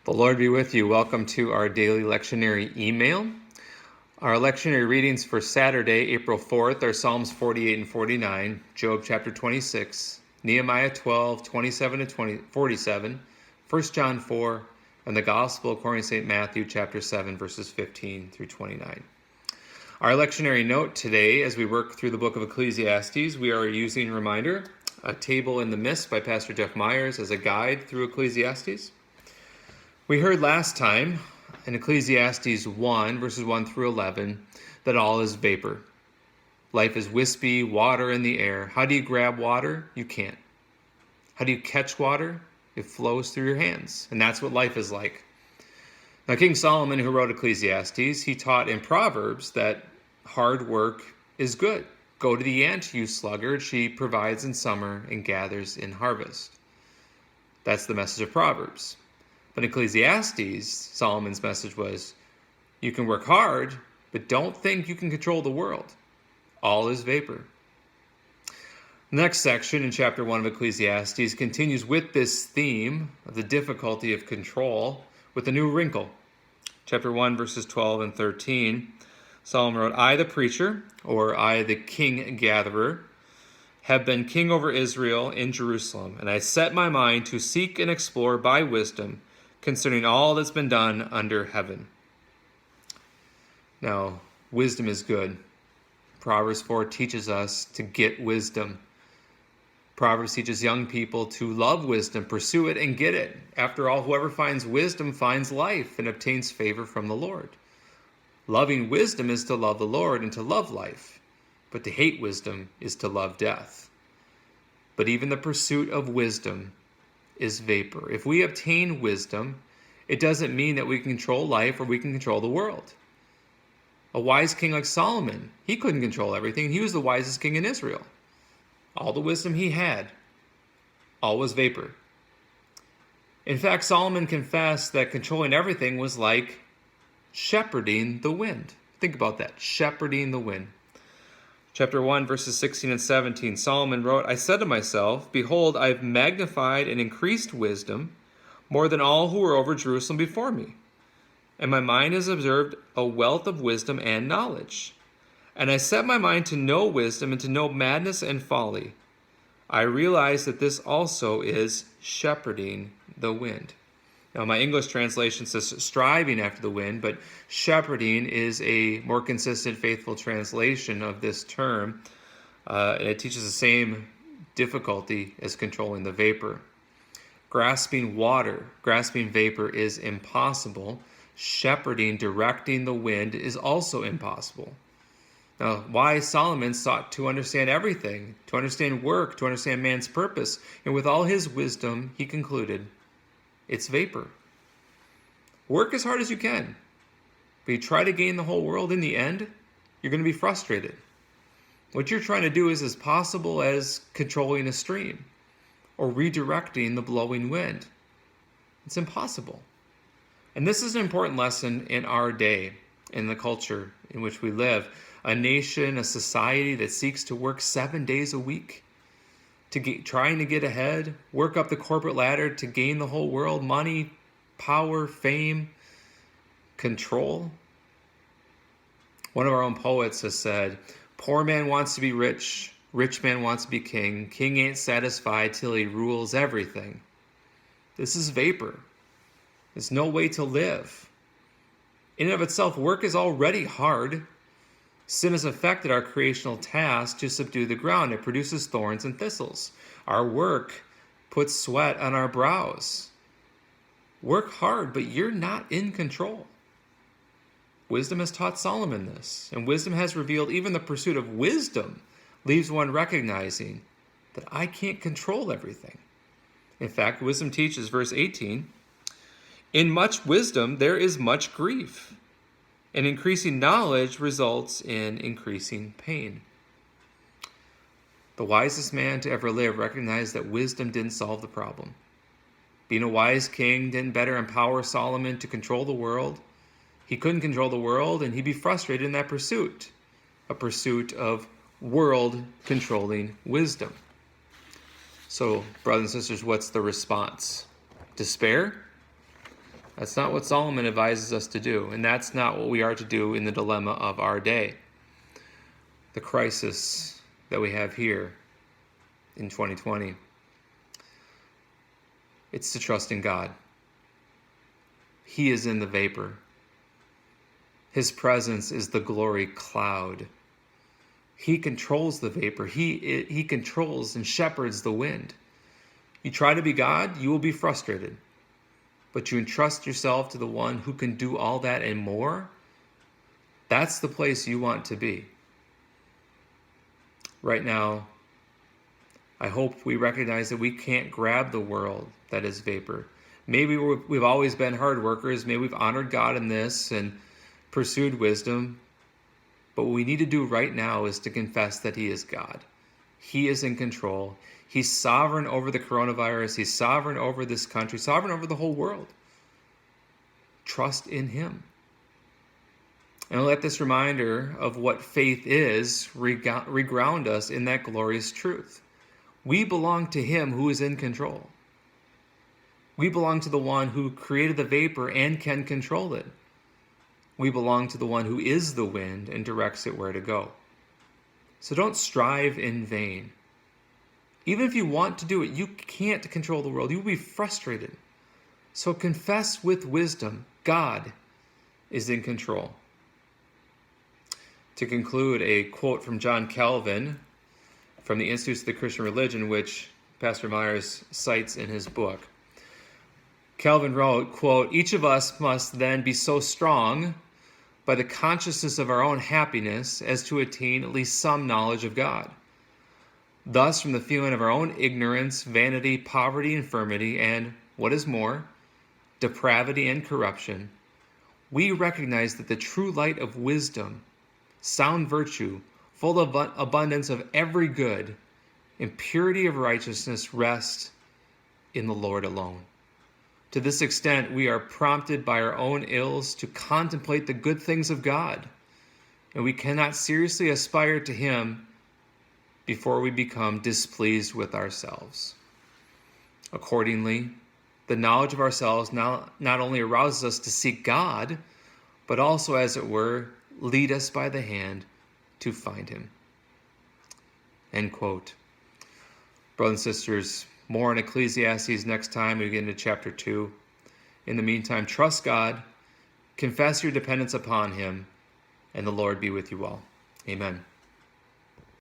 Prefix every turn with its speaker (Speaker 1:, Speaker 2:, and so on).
Speaker 1: The Lord be with you. Welcome to our daily lectionary email. Our lectionary readings for Saturday, April 4th are Psalms 48 and 49, Job chapter 26, Nehemiah 12, 27 to 47, 1 John 4, and the Gospel according to St. Matthew chapter 7, verses 15 through 29. Our lectionary note today, as we work through the book of Ecclesiastes, we are using, reminder, a table in the mist by Pastor Jeff Myers as a guide through Ecclesiastes. We heard last time in Ecclesiastes 1, verses 1 through 11, that all is vapor. Life is wispy, water in the air. How do you grab water? You can't. How do you catch water? It flows through your hands. And that's what life is like. Now, King Solomon, who wrote Ecclesiastes, he taught in Proverbs that hard work is good. Go to the ant, you sluggard. She provides in summer and gathers in harvest. That's the message of Proverbs. But in Ecclesiastes, Solomon's message was, you can work hard, but don't think you can control the world. All is vapor. The next section in chapter 1 of Ecclesiastes continues with this theme of the difficulty of control with a new wrinkle. Chapter 1, verses 12 and 13, Solomon wrote, I, the preacher, or I, the king gatherer, have been king over Israel in Jerusalem, and I set my mind to seek and explore by wisdom concerning all that's been done under heaven. Now, wisdom is good. Proverbs 4 teaches us to get wisdom. Proverbs teaches young people to love wisdom, pursue it, and get it. After all, whoever finds wisdom finds life and obtains favor from the Lord. Loving wisdom is to love the Lord and to love life, but to hate wisdom is to love death. But even the pursuit of wisdom is vapor. If we obtain wisdom, it doesn't mean that we can control life or we can control the world. A wise king like Solomon, he couldn't control everything. He was the wisest king in Israel. All the wisdom he had, all was vapor. In fact, Solomon confessed that controlling everything was like shepherding the wind. Think about that, shepherding the wind. Chapter 1, verses 16 and 17, Solomon wrote, I said to myself, behold, I have magnified and increased wisdom more than all who were over Jerusalem before me. And my mind has observed a wealth of wisdom and knowledge. And I set my mind to know wisdom and to know madness and folly. I realize that this also is shepherding the wind. Now, my English translation says striving after the wind, but shepherding is a more consistent, faithful translation of this term. And it teaches the same difficulty as controlling the vapor. Grasping water, grasping vapor is impossible. Shepherding, directing the wind is also impossible. Now, why Solomon sought to understand everything, to understand work, to understand man's purpose, and with all his wisdom, he concluded, it's vapor. Work as hard as you can, but you try to gain the whole world, in the end, you're going to be frustrated. What you're trying to do is as possible as controlling a stream or redirecting the blowing wind. It's impossible. And this is an important lesson in our day, in the culture in which we live. A nation, a society that seeks to work 7 days a week, trying to get ahead, work up the corporate ladder to gain the whole world, money, power, fame, control. One of our own poets has said, poor man wants to be rich man wants to be king ain't satisfied till he rules everything. This is vapor. There's no way to live. In and of itself, work is already hard. Sin has affected our creational task to subdue the ground. It produces thorns and thistles. Our work puts sweat on our brows. Work hard, but you're not in control. Wisdom has taught Solomon this, and wisdom has revealed even the pursuit of wisdom leaves one recognizing that I can't control everything. In fact, wisdom teaches, verse 18, in much wisdom there is much grief. And increasing knowledge results in increasing pain. The wisest man to ever live recognized that wisdom didn't solve the problem. Being a wise king didn't better empower Solomon to control the world. He couldn't control the world, and he'd be frustrated in that pursuit, a pursuit of world-controlling wisdom. So, brothers and sisters, what's the response? Despair? That's not what Solomon advises us to do, and that's not what we are to do in the dilemma of our day. The crisis that we have here in 2020. It's to trust in God. He is in the vapor. His presence is the glory cloud. He controls the vapor. He controls and shepherds the wind. You try to be God, you will be frustrated. But you entrust yourself to the one who can do all that and more. That's the place you want to be. Right now, I hope we recognize that we can't grab the world that is vapor. Maybe we've always been hard workers. Maybe we've honored God in this and pursued wisdom. But what we need to do right now is to confess that He is God. He is in control. He's sovereign over the coronavirus. He's sovereign over this country, sovereign over the whole world. Trust in Him. And let this reminder of what faith is reground us in that glorious truth. We belong to Him who is in control. We belong to the one who created the vapor and can control it. We belong to the one who is the wind and directs it where to go. So don't strive in vain. Even if you want to do it, you can't control the world. You will be frustrated. So confess with wisdom, God is in control. To conclude, a quote from John Calvin from the Institutes of the Christian Religion, which Pastor Myers cites in his book. Calvin wrote, quote, "Each of us must then be so strong by the consciousness of our own happiness as to attain at least some knowledge of God. Thus, from the feeling of our own ignorance, vanity, poverty, infirmity, and, what is more, depravity and corruption, we recognize that the true light of wisdom, sound virtue, full of abundance of every good, and purity of righteousness rest in the Lord alone. To this extent, we are prompted by our own ills to contemplate the good things of God, and we cannot seriously aspire to Him before we become displeased with ourselves. Accordingly, the knowledge of ourselves not only arouses us to seek God, but also, as it were, lead us by the hand to find Him." End quote. Brothers and sisters, more in Ecclesiastes next time we get into chapter 2. In the meantime, trust God, confess your dependence upon Him, and the Lord be with you all. Amen.